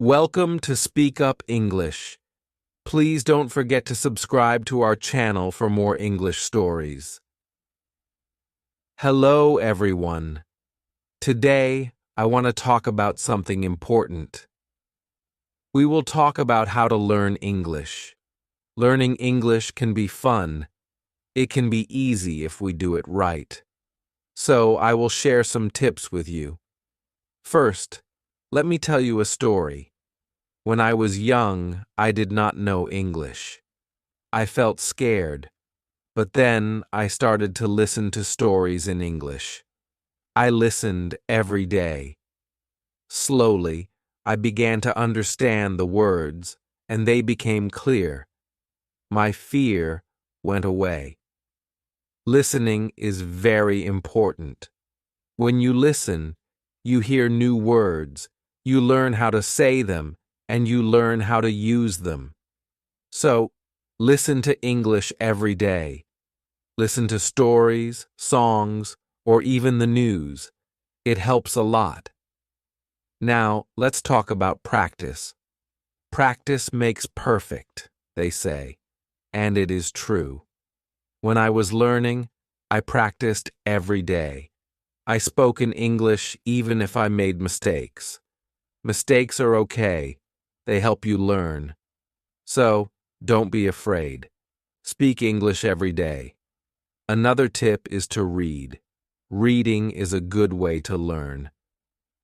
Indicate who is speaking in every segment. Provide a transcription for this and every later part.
Speaker 1: Welcome to Speake Up English. Please don't forget to subscribe to our channel for more English stories. Hello, everyone. Today, I want to talk about something important. We will talk about how to learn English. Learning English can be fun. It can be easy if we do it right. So, I will share some tips with you. First, let me tell you a story. When I was young, I did not know English. I felt scared, but then I started to listen to stories in English. I listened every day. Slowly, I began to understand the words, and they became clear. My fear went away. Listening is very important. When you listen, you hear new words, you learn how to say them, and you learn how to use them. So, listen to English every day. Listen to stories, songs, or even the news. It helps a lot. Now, let's talk about practice. Practice makes perfect, they say, and it is true. When I was learning, I practiced every day. I spoke in English even if I made mistakes. Mistakes are okay. They help you learn. So, don't be afraid. Speak English every day. Another tip is to read. Reading is a good way to learn.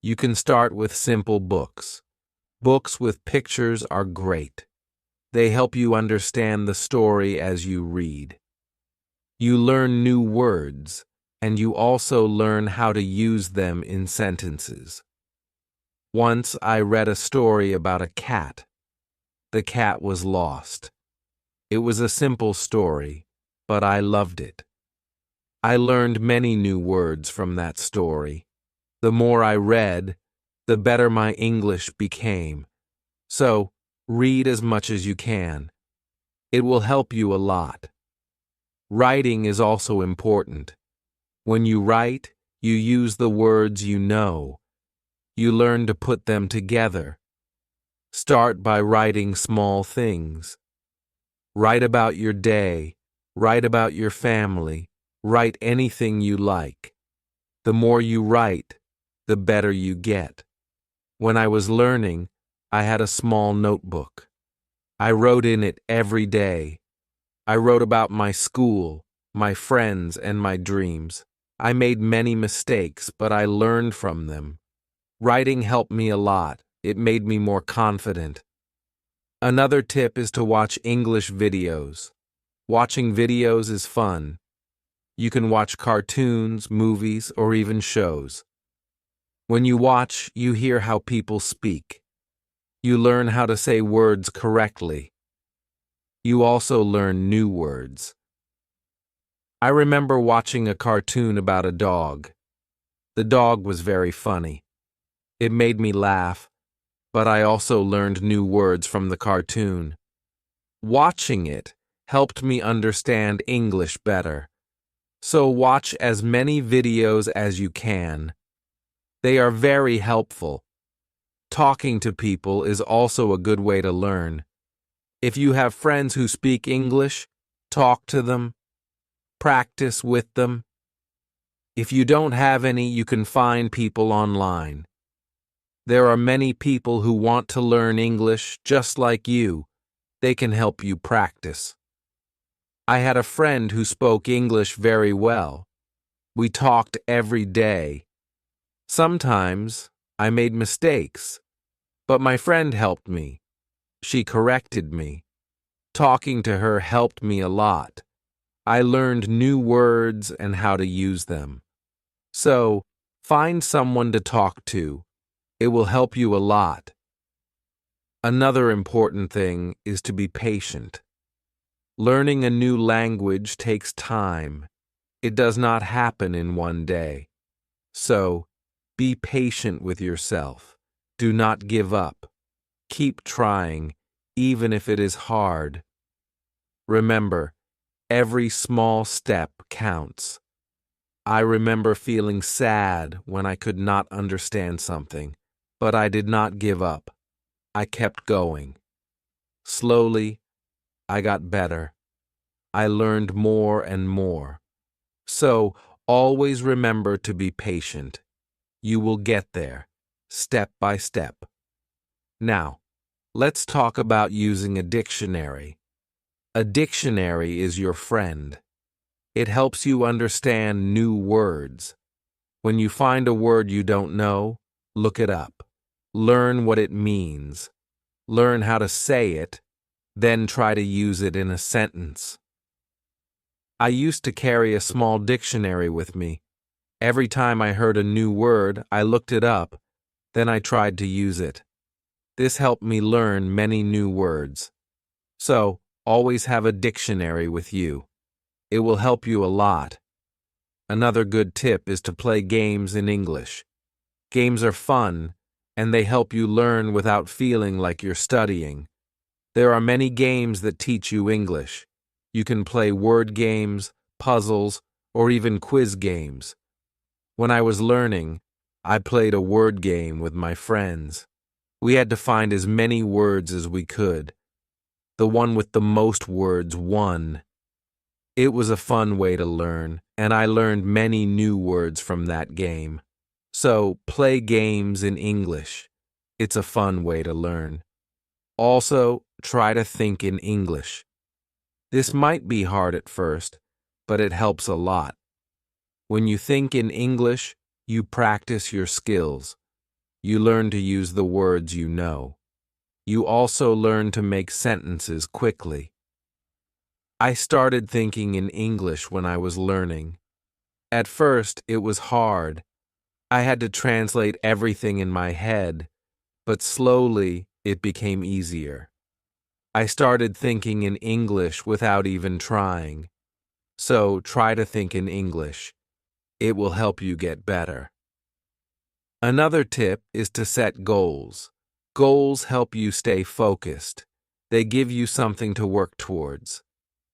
Speaker 1: You can start with simple books. Books with pictures are great. They help you understand the story as you read. You learn new words, and you also learn how to use them in sentences. Once I read a story about a cat. The cat was lost. It was a simple story, but I loved it. I learned many new words from that story. The more I read, the better my English became. So, read as much as you can. It will help you a lot. Writing is also important. When you write, you use the words you know. You learn to put them together. Start by writing small things. Write about your day. Write about your family. Write anything you like. The more you write, the better you get. When I was learning, I had a small notebook. I wrote in it every day. I wrote about my school, my friends, and my dreams. I made many mistakes, but I learned from them. Writing helped me a lot. It made me more confident. Another tip is to watch English videos. Watching videos is fun. You can watch cartoons, movies, or even shows. When you watch, you hear how people speak. You learn how to say words correctly. You also learn new words. I remember watching a cartoon about a dog. The dog was very funny. It made me laugh, but I also learned new words from the cartoon. Watching it helped me understand English better. So watch as many videos as you can. They are very helpful. Talking to people is also a good way to learn. If you have friends who speak English, talk to them. Practice with them. If you don't have any, you can find people online. There are many people who want to learn English just like you. They can help you practice. I had a friend who spoke English very well. We talked every day. Sometimes I made mistakes, but my friend helped me. She corrected me. Talking to her helped me a lot. I learned new words and how to use them. So, find someone to talk to. It will help you a lot. Another important thing is to be patient. Learning a new language takes time. It does not happen in one day. So, be patient with yourself. Do not give up. Keep trying, even if it is hard. Remember, every small step counts. I remember feeling sad when I could not understand something, but I did not give up. I kept going. Slowly, I got better. I learned more and more. So, always remember to be patient. You will get there, step by step. Now, let's talk about using a dictionary. A dictionary is your friend. It helps you understand new words. When you find a word you don't know, look it up. Learn what it means. Learn how to say it, then try to use it in a sentence. I used to carry a small dictionary with me. Every time I heard a new word, I looked it up, then I tried to use it. This helped me learn many new words. So, always have a dictionary with you. It will help you a lot. Another good tip is to play games in English. Games are fun, and they help you learn without feeling like you're studying. There are many games that teach you English. You can play word games, puzzles, or even quiz games. When I was learning, I played a word game with my friends. We had to find as many words as we could. The one with the most words won. It was a fun way to learn, and I learned many new words from that game. So, play games in English. It's a fun way to learn. Also, try to think in English. This might be hard at first, but it helps a lot. When you think in English, you practice your skills. You learn to use the words you know. You also learn to make sentences quickly. I started thinking in English when I was learning. At first, it was hard. I had to translate everything in my head, but slowly it became easier. I started thinking in English without even trying. So try to think in English. It will help you get better. Another tip is to set goals. Goals help you stay focused. They give you something to work towards.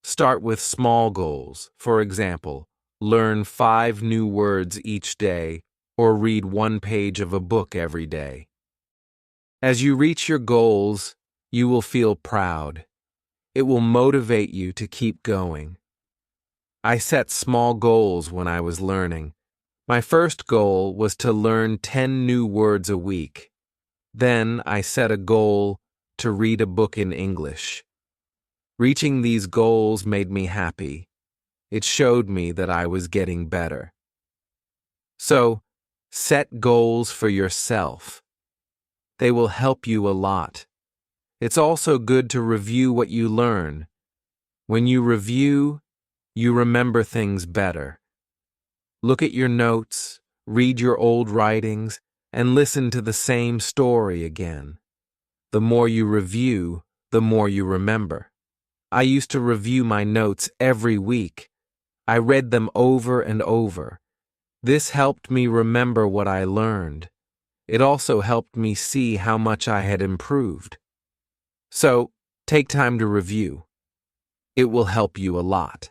Speaker 1: Start with small goals. For example, learn 5 new words each day or read 1 page of a book every day. As you reach your goals, you will feel proud. It will motivate you to keep going. I set small goals when I was learning. My first goal was to learn 10 new words a week. Then I set a goal to read a book in English. Reaching these goals made me happy. It showed me that I was getting better. So, set goals for yourself. They will help you a lot. It's also good to review what you learn. When you review, you remember things better. Look at your notes, read your old writings, and listen to the same story again. The more you review, the more you remember. I used to review my notes every week. I read them over and over. This helped me remember what I learned. It also helped me see how much I had improved. So, take time to review. It will help you a lot.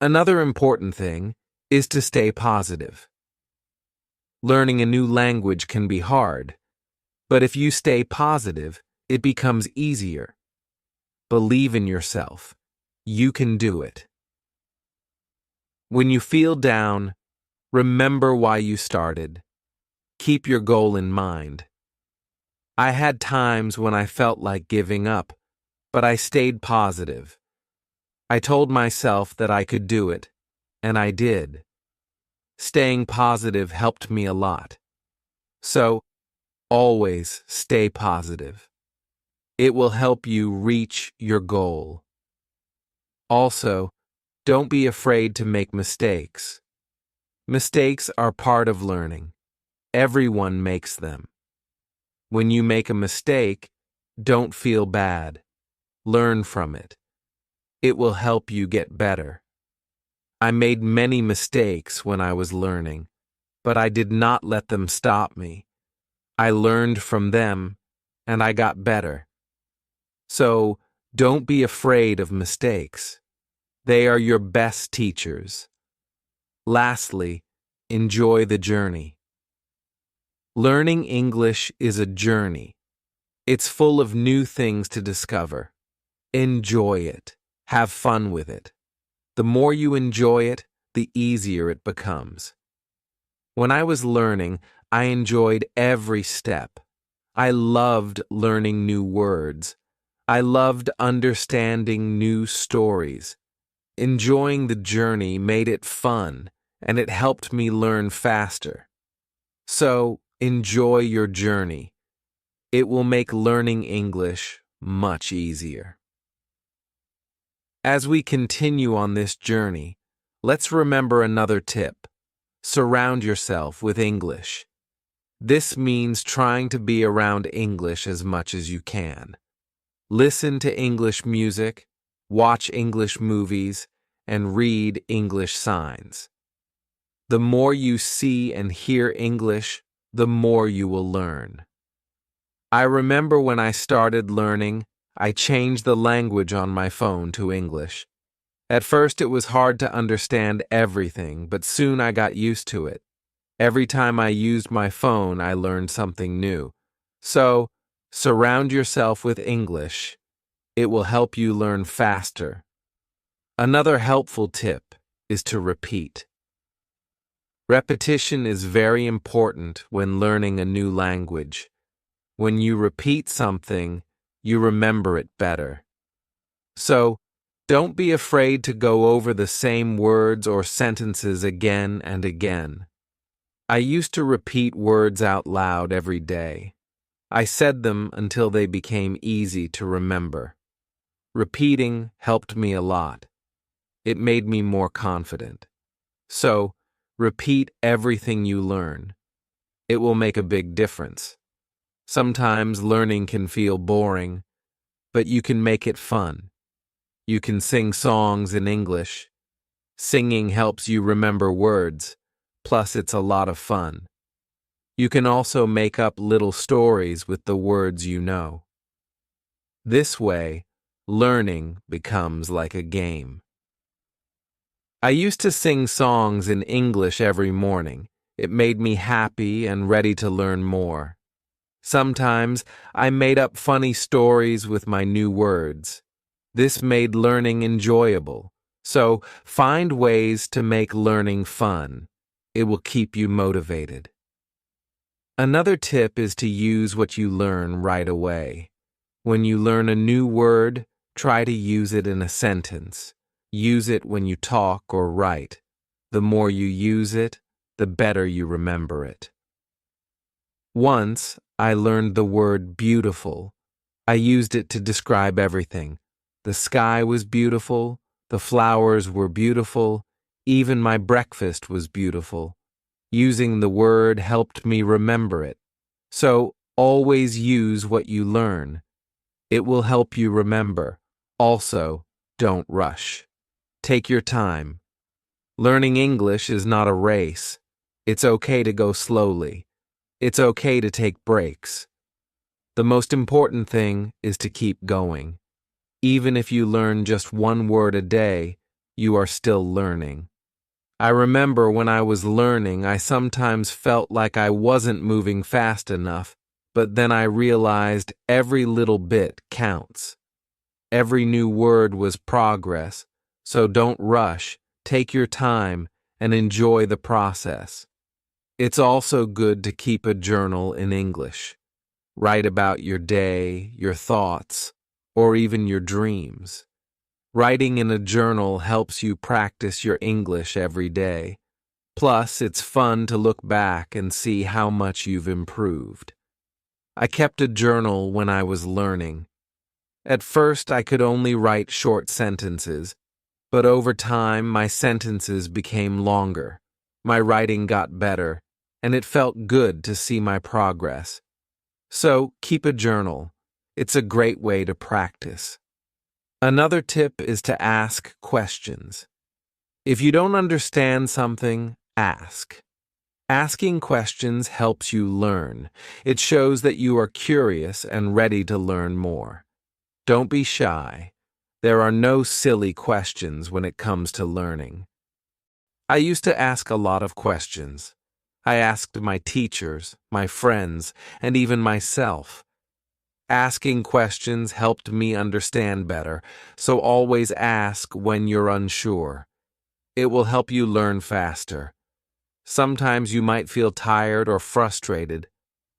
Speaker 1: Another important thing is to stay positive. Learning a new language can be hard, but if you stay positive, it becomes easier. Believe in yourself. You can do it. When you feel down, remember why you started. Keep your goal in mind. I had times when I felt like giving up, but I stayed positive. I told myself that I could do it, and I did. Staying positive helped me a lot. So, always stay positive. It will help you reach your goal. Also, don't be afraid to make mistakes. Mistakes are part of learning. Everyone makes them. When you make a mistake, don't feel bad. Learn from it. It will help you get better. I made many mistakes when I was learning, but I did not let them stop me. I learned from them, and I got better. So, don't be afraid of mistakes. They are your best teachers. Lastly, enjoy the journey. Learning English is a journey. It's full of new things to discover. Enjoy it. Have fun with it. The more you enjoy it, the easier it becomes. When I was learning, I enjoyed every step. I loved learning new words. I loved understanding new stories. Enjoying the journey made it fun, and it helped me learn faster. So, enjoy your journey. It will make learning English much easier. As we continue on this journey, let's remember another tip. Surround yourself with English. This means trying to be around English as much as you can. Listen to English music, watch English movies, and read English signs. The more you see and hear English, the more you will learn. I remember when I started learning, I changed the language on my phone to English. At first it was hard to understand everything, but soon I got used to it. Every time I used my phone, I learned something new. So, surround yourself with English. It will help you learn faster. Another helpful tip is to repeat. Repetition is very important when learning a new language. When you repeat something, you remember it better. So, don't be afraid to go over the same words or sentences again and again. I used to repeat words out loud every day. I said them until they became easy to remember. Repeating helped me a lot. It made me more confident. So, repeat everything you learn. It will make a big difference. Sometimes learning can feel boring, but you can make it fun. You can sing songs in English. Singing helps you remember words, plus it's a lot of fun. You can also make up little stories with the words you know. This way, learning becomes like a game. I used to sing songs in English every morning. It made me happy and ready to learn more. Sometimes I made up funny stories with my new words. This made learning enjoyable. So find ways to make learning fun. It will keep you motivated. Another tip is to use what you learn right away. When you learn a new word, try to use it in a sentence. Use it when you talk or write. The more you use it, the better you remember it. Once, I learned the word beautiful. I used it to describe everything. The sky was beautiful, the flowers were beautiful, even my breakfast was beautiful. Using the word helped me remember it. So, always use what you learn. It will help you remember. Also, don't rush. Take your time. Learning English is not a race. It's okay to go slowly. It's okay to take breaks. The most important thing is to keep going. Even if you learn just one word a day, you are still learning. I remember when I was learning, I sometimes felt like I wasn't moving fast enough, but then I realized every little bit counts. Every new word was progress, so don't rush, take your time, and enjoy the process. It's also good to keep a journal in English. Write about your day, your thoughts, or even your dreams. Writing in a journal helps you practice your English every day. Plus, it's fun to look back and see how much you've improved. I kept a journal when I was learning. At first, I could only write short sentences, but over time, my sentences became longer. My writing got better, and it felt good to see my progress. So, keep a journal. It's a great way to practice. Another tip is to ask questions. If you don't understand something, ask. Asking questions helps you learn. It shows that you are curious and ready to learn more. Don't be shy. There are no silly questions when it comes to learning. I used to ask a lot of questions. I asked my teachers, my friends, and even myself. Asking questions helped me understand better, so always ask when you're unsure. It will help you learn faster. Sometimes you might feel tired or frustrated.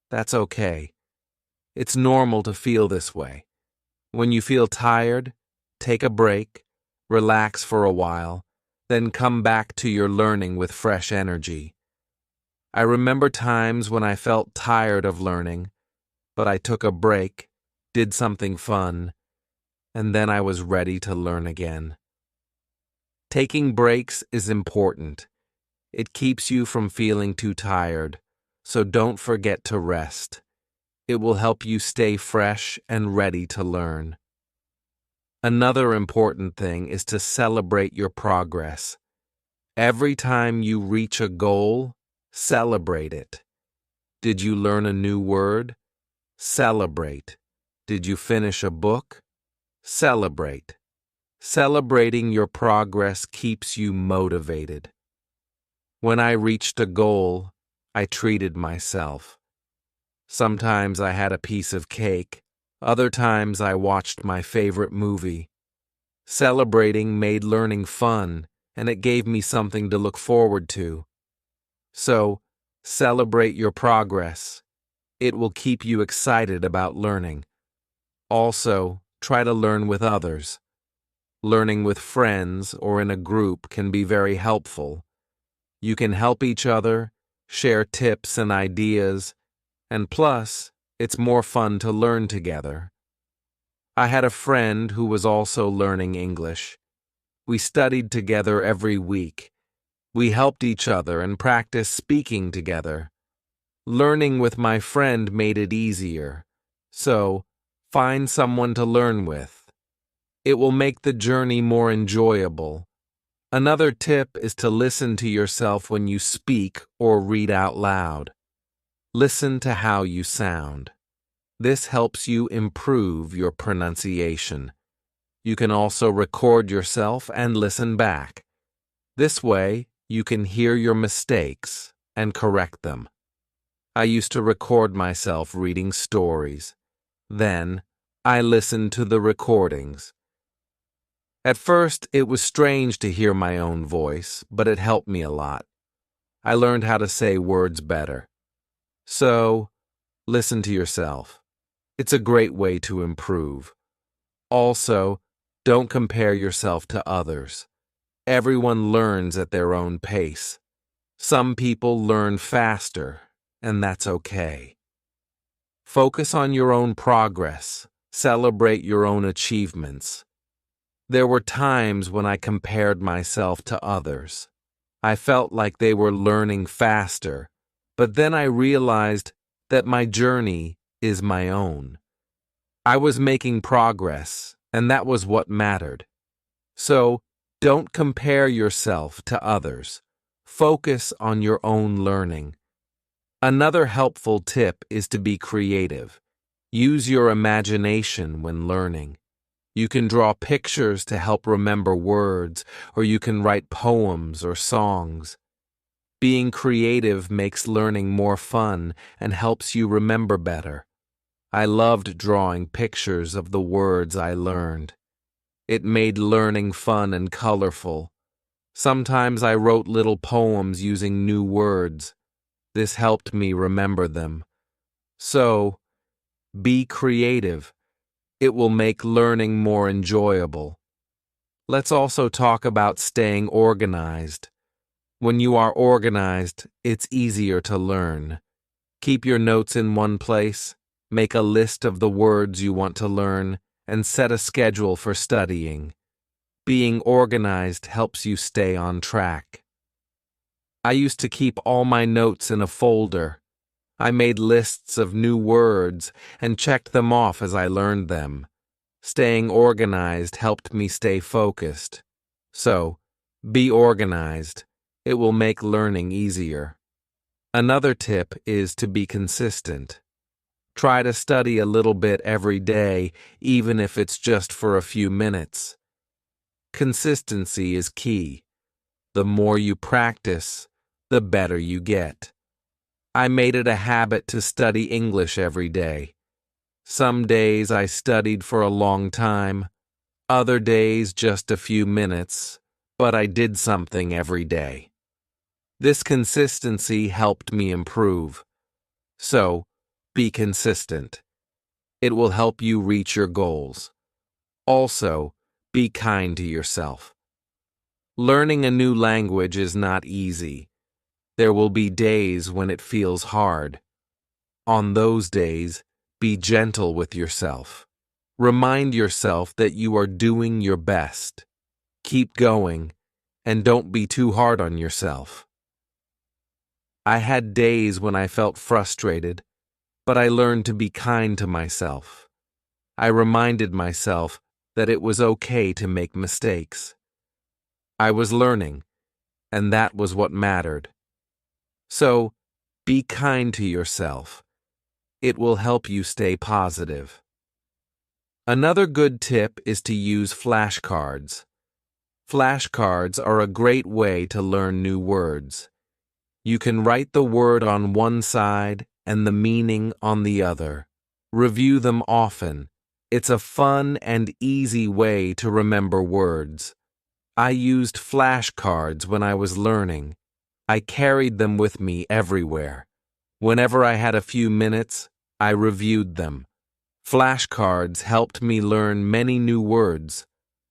Speaker 1: That's okay. It's normal to feel this way. When you feel tired, take a break, relax for a while, then come back to your learning with fresh energy. I remember times when I felt tired of learning, but I took a break, did something fun, and then I was ready to learn again. Taking breaks is important. It keeps you from feeling too tired, so don't forget to rest. It will help you stay fresh and ready to learn. Another important thing is to celebrate your progress. Every time you reach a goal, celebrate it. Did you learn a new word? Celebrate. Did you finish a book? Celebrate. Celebrating your progress keeps you motivated. When I reached a goal, I treated myself. Sometimes I had a piece of cake. Other times I watched my favorite movie. Celebrating made learning fun, and it gave me something to look forward to. So, celebrate your progress. It will keep you excited about learning. Also, try to learn with others. Learning with friends or in a group can be very helpful. You can help each other, share tips and ideas, and plus, it's more fun to learn together. I had a friend who was also learning English. We studied together every week. We helped each other and practiced speaking together. Learning with my friend made it easier. So, find someone to learn with. It will make the journey more enjoyable. Another tip is to listen to yourself when you speak or read out loud. Listen to how you sound. This helps you improve your pronunciation. You can also record yourself and listen back. This way, you can hear your mistakes and correct them. I used to record myself reading stories. Then, I listened to the recordings. At first, it was strange to hear my own voice, but it helped me a lot. I learned how to say words better. So, listen to yourself. It's a great way to improve. Also, don't compare yourself to others. Everyone learns at their own pace. Some people learn faster, and that's okay. Focus on your own progress. Celebrate your own achievements. There were times when I compared myself to others. I felt like they were learning faster, but then I realized that my journey is my own. I was making progress, and that was what mattered. So, don't compare yourself to others. Focus on your own learning. Another helpful tip is to be creative. Use your imagination when learning. You can draw pictures to help remember words, or you can write poems or songs. Being creative makes learning more fun and helps you remember better. I loved drawing pictures of the words I learned. It made learning fun and colorful. Sometimes I wrote little poems using new words. This helped me remember them. So, be creative. It will make learning more enjoyable. Let's also talk about staying organized. When you are organized, it's easier to learn. Keep your notes in one place, make a list of the words you want to learn, and set a schedule for studying. Being organized helps you stay on track. I used to keep all my notes in a folder. I made lists of new words and checked them off as I learned them. Staying organized helped me stay focused. So, be organized. It will make learning easier. Another tip is to be consistent. Try to study a little bit every day, even if it's just for a few minutes. Consistency is key. The more you practice, the better you get. I made it a habit to study English every day. Some days I studied for a long time, other days just a few minutes, but I did something every day. This consistency helped me improve. So, be consistent. It will help you reach your goals. Also, be kind to yourself. Learning a new language is not easy. There will be days when it feels hard. On those days, be gentle with yourself. Remind yourself that you are doing your best. Keep going, and don't be too hard on yourself. I had days when I felt frustrated, but I learned to be kind to myself. I reminded myself that it was okay to make mistakes. I was learning, and that was what mattered. So, be kind to yourself. It will help you stay positive. Another good tip is to use flashcards. Flashcards are a great way to learn new words. You can write the word on one side and the meaning on the other. Review them often. It's a fun and easy way to remember words. I used flashcards when I was learning. I carried them with me everywhere. Whenever I had a few minutes, I reviewed them. Flashcards helped me learn many new words.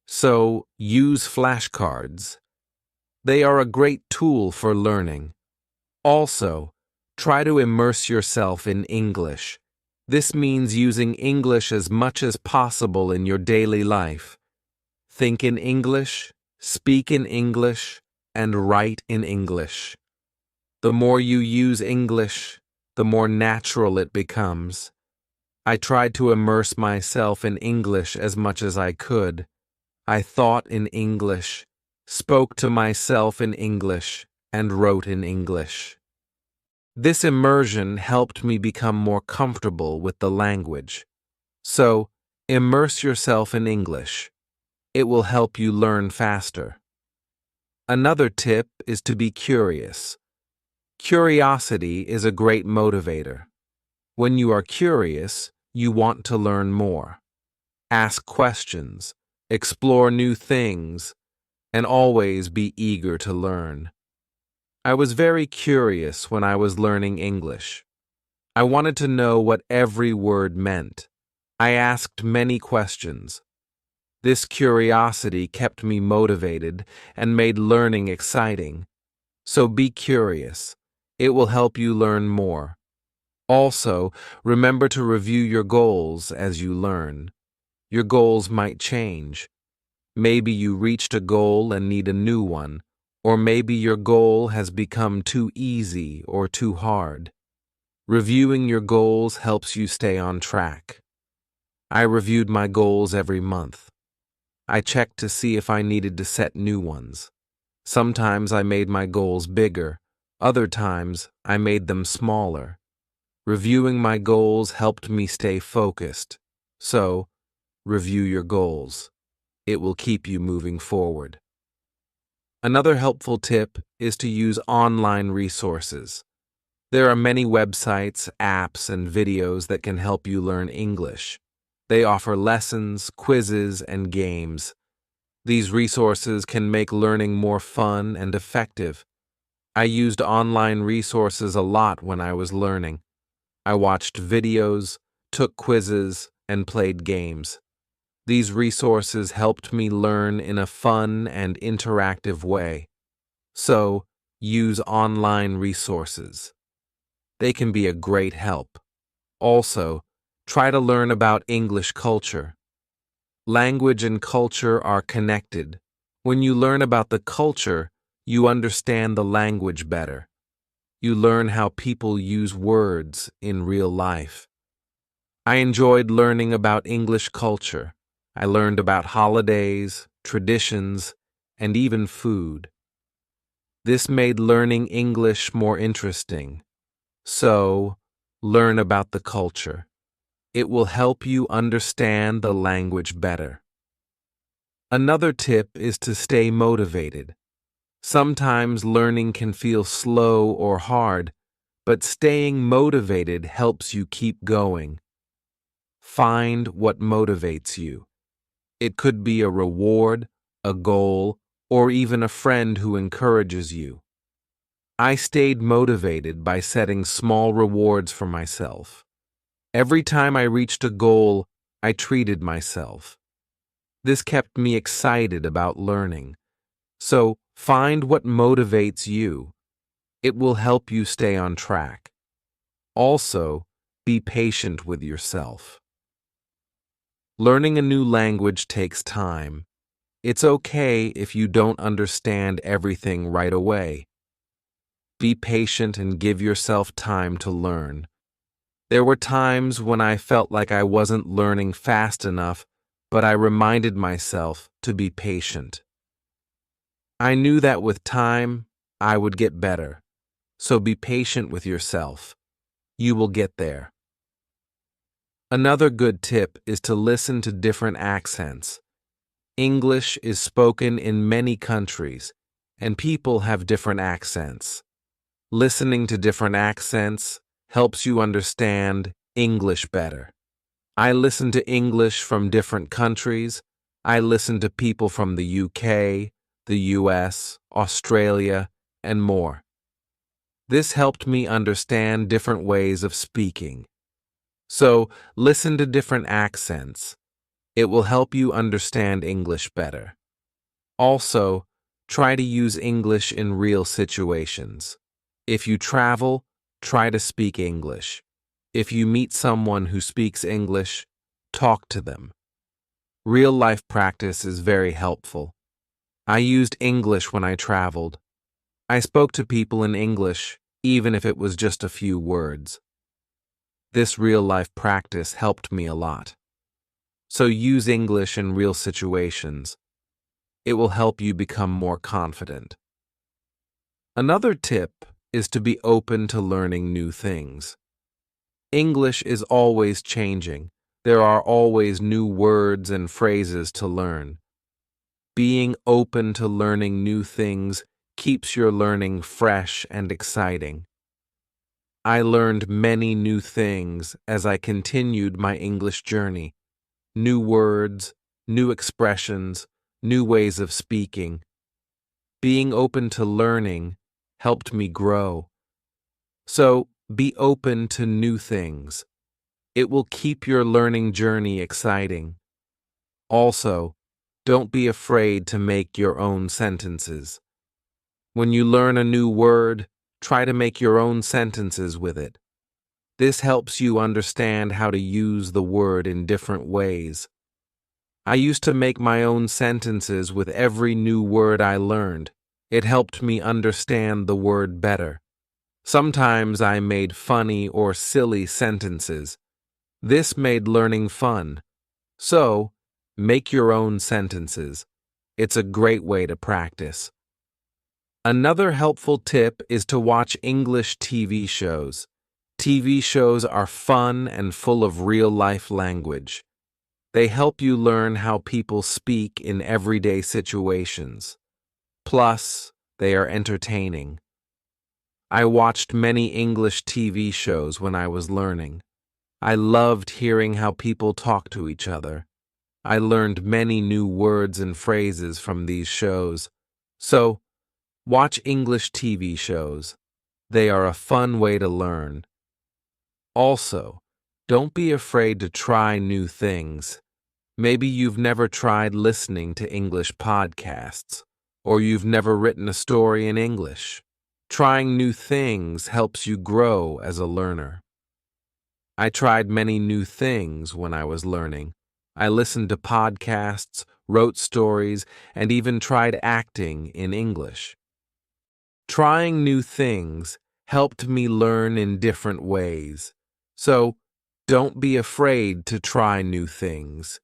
Speaker 1: So, use flashcards. They are a great tool for learning. Also, try to immerse yourself in English. This means using English as much as possible in your daily life. Think in English, speak in English, and write in English. The more you use English, the more natural it becomes. I tried to immerse myself in English as much as I could. I thought in English, spoke to myself in English, and wrote in English. This immersion helped me become more comfortable with the language. So, immerse yourself in English. It will help you learn faster. Another tip is to be curious. Curiosity is a great motivator. When you are curious, you want to learn more. Ask questions, explore new things, and always be eager to learn. I was very curious when I was learning English. I wanted to know what every word meant. I asked many questions. This curiosity kept me motivated and made learning exciting. So be curious. It will help you learn more. Also, remember to review your goals as you learn. Your goals might change. Maybe you reached a goal and need a new one, or maybe your goal has become too easy or too hard. Reviewing your goals helps you stay on track. I reviewed my goals every month. I checked to see if I needed to set new ones. Sometimes I made my goals bigger. Other times, I made them smaller. Reviewing my goals helped me stay focused. So, review your goals. It will keep you moving forward. Another helpful tip is to use online resources. There are many websites, apps, and videos that can help you learn English. They offer lessons, quizzes, and games. These resources can make learning more fun and effective. I used online resources a lot when I was learning. I watched videos, took quizzes, and played games. These resources helped me learn in a fun and interactive way. So, use online resources. They can be a great help. Also, try to learn about English culture. Language and culture are connected. When you learn about the culture, you understand the language better. You learn how people use words in real life. I enjoyed learning about English culture. I learned about holidays, traditions, and even food. This made learning English more interesting. So, learn about the culture. It will help you understand the language better. Another tip is to stay motivated. Sometimes learning can feel slow or hard, but staying motivated helps you keep going. find what motivates you. It could be a reward, a goal, or even a friend who encourages you. I stayed motivated by setting small rewards for myself. Every time I reached a goal, I treated myself. This kept me excited about learning. So, find what motivates you. It will help you stay on track. Also, be patient with yourself. Learning a new language takes time. It's okay if you don't understand everything right away. Be patient and give yourself time to learn. There were times when I felt like I wasn't learning fast enough, but I reminded myself to be patient. I knew that with time, I would get better. So be patient with yourself. You will get there. Another good tip is to listen to different accents. English is spoken in many countries, and people have different accents. Listening to different accents helps you understand English better. I listen to English from different countries. I listen to people from the UK, the US, Australia, and more. This helped me understand different ways of speaking. So, listen to different accents. It will help you understand English better. Also, try to use English in real situations. If you travel, try to speak English. If you meet someone who speaks English, talk to them. Real-life practice is very helpful. I used English when I traveled. I spoke to people in English, even if it was just a few words. This real-life practice helped me a lot. So use English in real situations. It will help you become more confident. Another tip is to be open to learning new things. English is always changing. There are always new words and phrases to learn. Being open to learning new things keeps your learning fresh and exciting. I learned many new things as I continued my English journey. New words, new expressions, new ways of speaking. Being open to learning helped me grow. So, be open to new things. It will keep your learning journey exciting. Also, don't be afraid to make your own sentences. When you learn a new word, try to make your own sentences with it. This helps you understand how to use the word in different ways. I used to make my own sentences with every new word I learned. It helped me understand the word better. Sometimes I made funny or silly sentences. This made learning fun. So, make your own sentences. It's a great way to practice. Another helpful tip is to watch English TV shows. TV shows are fun and full of real-life language. They help you learn how people speak in everyday situations. Plus, they are entertaining. I watched many English TV shows when I was learning. I loved hearing how people talk to each other. I learned many new words and phrases from these shows. So, watch English TV shows. They are a fun way to learn. Also, don't be afraid to try new things. Maybe you've never tried listening to English podcasts, or you've never written a story in English. Trying new things helps you grow as a learner. I tried many new things when I was learning. I listened to podcasts, wrote stories, and even tried acting in English. Trying new things helped me learn in different ways. So, don't be afraid to try new things.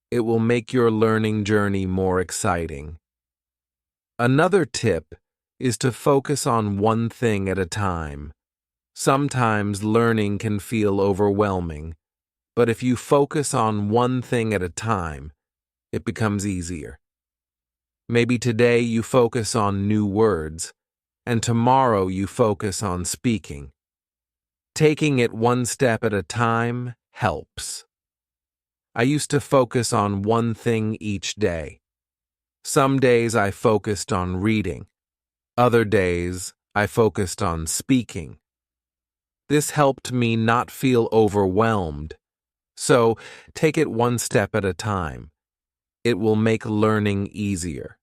Speaker 1: It will make your learning journey more exciting. Another tip is to focus on one thing at a time. Sometimes learning can feel overwhelming, but if you focus on one thing at a time, it becomes easier. Maybe today you focus on new words, and tomorrow you focus on speaking. Taking it one step at a time helps. I used to focus on one thing each day. Some days I focused on reading. Other days I focused on speaking. This helped me not feel overwhelmed. So, take it one step at a time. It will make learning easier.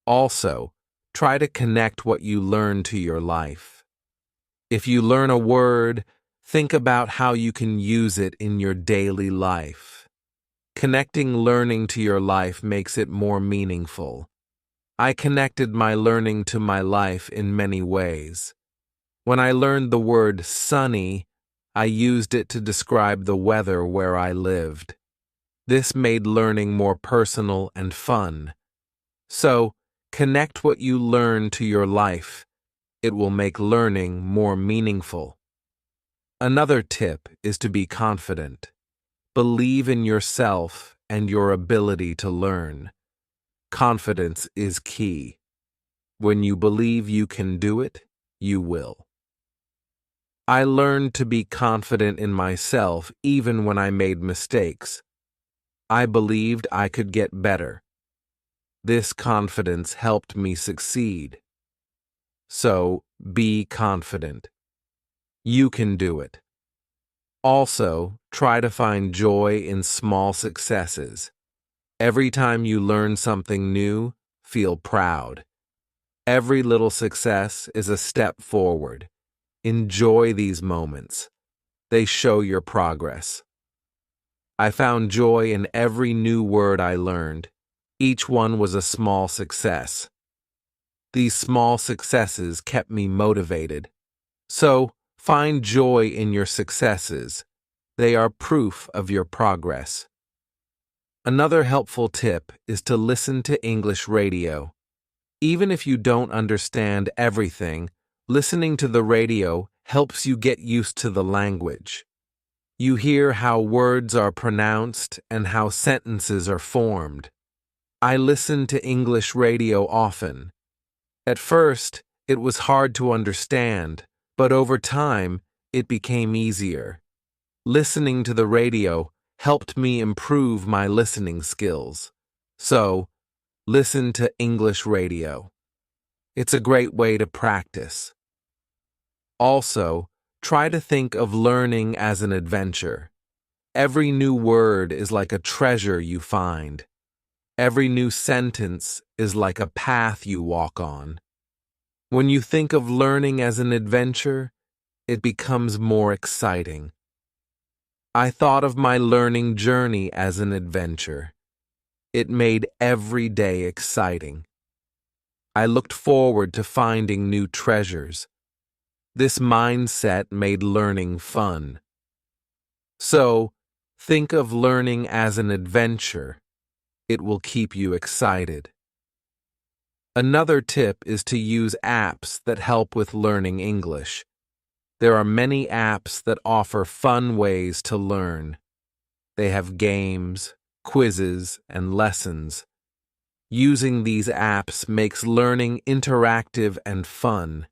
Speaker 1: Also, try to connect what you learn to your life. If you learn a word, think about how you can use it in your daily life. Connecting learning to your life makes it more meaningful. I connected my learning to my life in many ways. When I learned the word sunny, I used it to describe the weather where I lived. This made learning more personal and fun. So, connect what you learn to your life. It will make learning more meaningful. Another tip is to be confident. Believe in yourself and your ability to learn. Confidence is key. When you believe you can do it, you will. I learned to be confident in myself even when I made mistakes. I believed I could get better. This confidence helped me succeed. So, be confident. You can do it. Also, try to find joy in small successes. Every time you learn something new, feel proud. Every little success is a step forward. Enjoy these moments. They show your progress. I found joy in every new word I learned. Each one was a small success. These small successes kept me motivated. So, find joy in your successes. They are proof of your progress. Another helpful tip is to listen to English radio. Even if you don't understand everything, listening to the radio helps you get used to the language. You hear how words are pronounced and how sentences are formed. I listen to English radio often. At first, it was hard to understand, but over time, it became easier. Listening to the radio helped me improve my listening skills. So, listen to English radio. It's a great way to practice. Also, try to think of learning as an adventure. Every new word is like a treasure you find. Every new sentence is like a path you walk on. When you think of learning as an adventure, it becomes more exciting. I thought of my learning journey as an adventure. It made every day exciting. I looked forward to finding new treasures. This mindset made learning fun. So, think of learning as an adventure. It will keep you excited. Another tip is to use apps that help with learning English. There are many apps that offer fun ways to learn. They have games, quizzes, and lessons. Using these apps makes learning interactive and fun.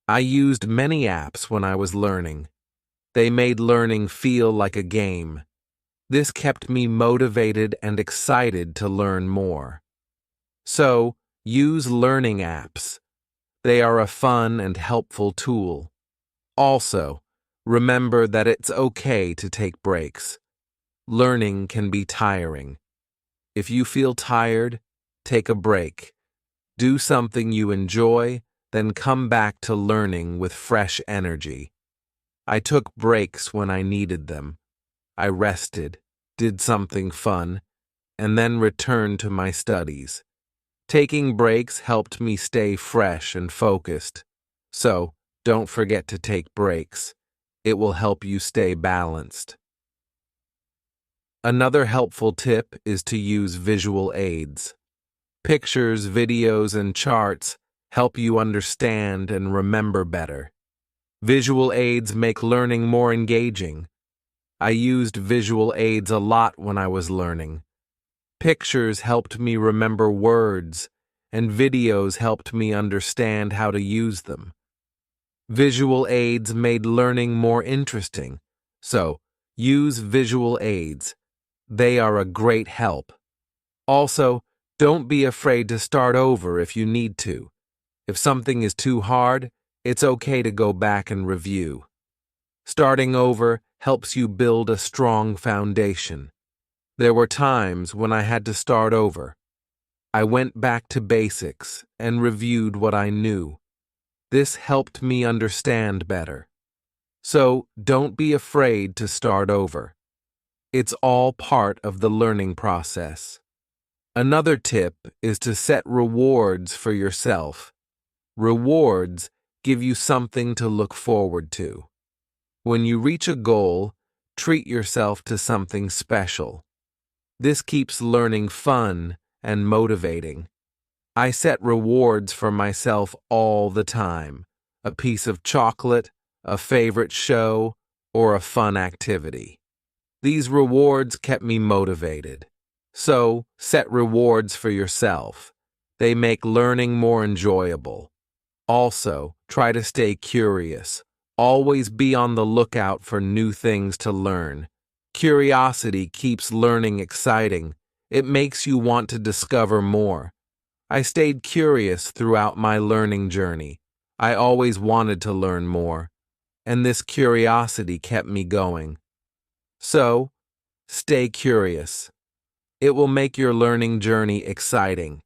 Speaker 1: I used many apps when I was learning. They made learning feel like a game. This kept me motivated and excited to learn more. So, use learning apps. They are a fun and helpful tool. Also, remember that it's okay to take breaks. Learning can be tiring. If you feel tired, take a break. Do something you enjoy, then come back to learning with fresh energy. I took breaks when I needed them. I rested, did something fun, and then returned to my studies. Taking breaks helped me stay fresh and focused. So, don't forget to take breaks. It will help you stay balanced. Another helpful tip is to use visual aids. Pictures, videos, and charts help you understand and remember better. Visual aids make learning more engaging. I used visual aids a lot when I was learning. Pictures helped me remember words, and videos helped me understand how to use them. Visual aids made learning more interesting, so use visual aids. they are a great help. Also, don't be afraid to start over if you need to. If something is too hard, it's okay to go back and review. Starting over helps you build a strong foundation. There were times when I had to start over. I went back to basics and reviewed what I knew. This helped me understand better. So, don't be afraid to start over. It's all part of the learning process. Another tip is to set rewards for yourself. Rewards give you something to look forward to. When you reach a goal, treat yourself to something special. This keeps learning fun and motivating. I set rewards for myself all the time: a piece of chocolate, a favorite show, or a fun activity. These rewards kept me motivated. So, set rewards for yourself. They make learning more enjoyable. Also, try to stay curious. Always be on the lookout for new things to learn. Curiosity keeps learning exciting. It makes you want to discover more. I stayed curious throughout my learning journey. I always wanted to learn more, and this curiosity kept me going. So, stay curious. It will make your learning journey exciting.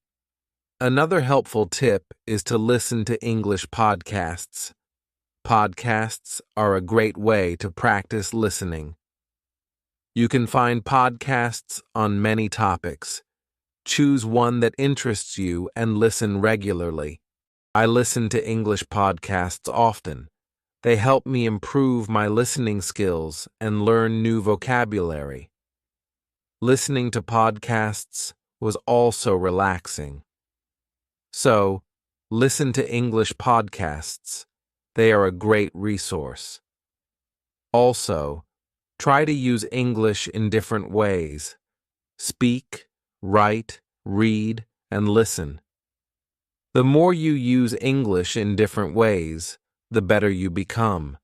Speaker 1: Another helpful tip is to listen to English podcasts. Podcasts are a great way to practice listening. You can find podcasts on many topics. Choose one that interests you and listen regularly. I listen to English podcasts often. They help me improve my listening skills and learn new vocabulary. Listening to podcasts was also relaxing. So, listen to English podcasts. They are a great resource. Also, try to use English in different ways. Speak, write, read, and listen. The more you use English in different ways, the better you become.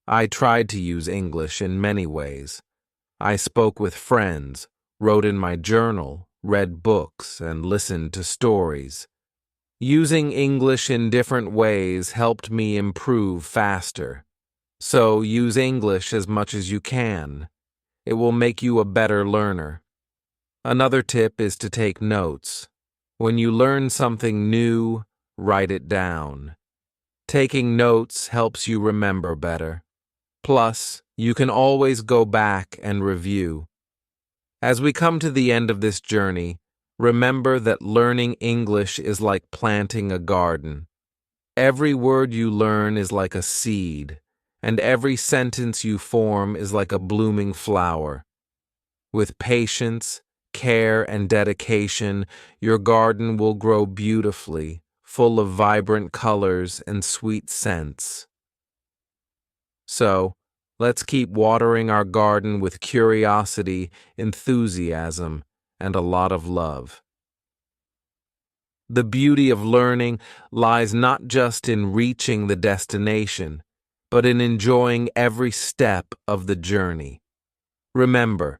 Speaker 1: I tried to use English in many ways. I spoke with friends, wrote in my journal, read books, and listened to stories. Using English in different ways helped me improve faster. So use English as much as you can. It will make you a better learner. Another tip is to take notes. When you learn something new, write it down. Taking notes helps you remember better. Plus, you can always go back and review. As we come to the end of this journey, remember that learning English is like planting a garden. Every word you learn is like a seed, and every sentence you form is like a blooming flower. With patience, care, and dedication, your garden will grow beautifully, full of vibrant colors and sweet scents. So, let's keep watering our garden with curiosity, enthusiasm, and a lot of love. The beauty of learning lies not just in reaching the destination, but in enjoying every step of the journey. Remember,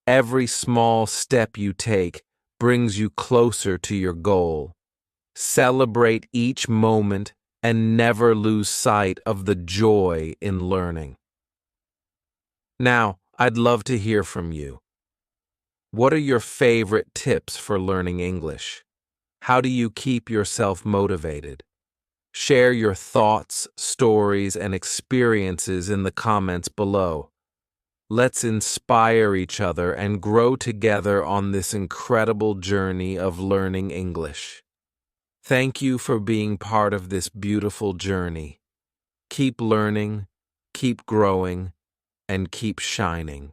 Speaker 1: every small step you take brings you closer to your goal. Celebrate each moment and never lose sight of the joy in learning. Now, I'd love to hear from you. What are your favorite tips for learning English? How do you keep yourself motivated? Share your thoughts, stories, and experiences in the comments below. Let's inspire each other and grow together on this incredible journey of learning English. Thank you for being part of this beautiful journey. Keep learning, keep growing, and keep shining.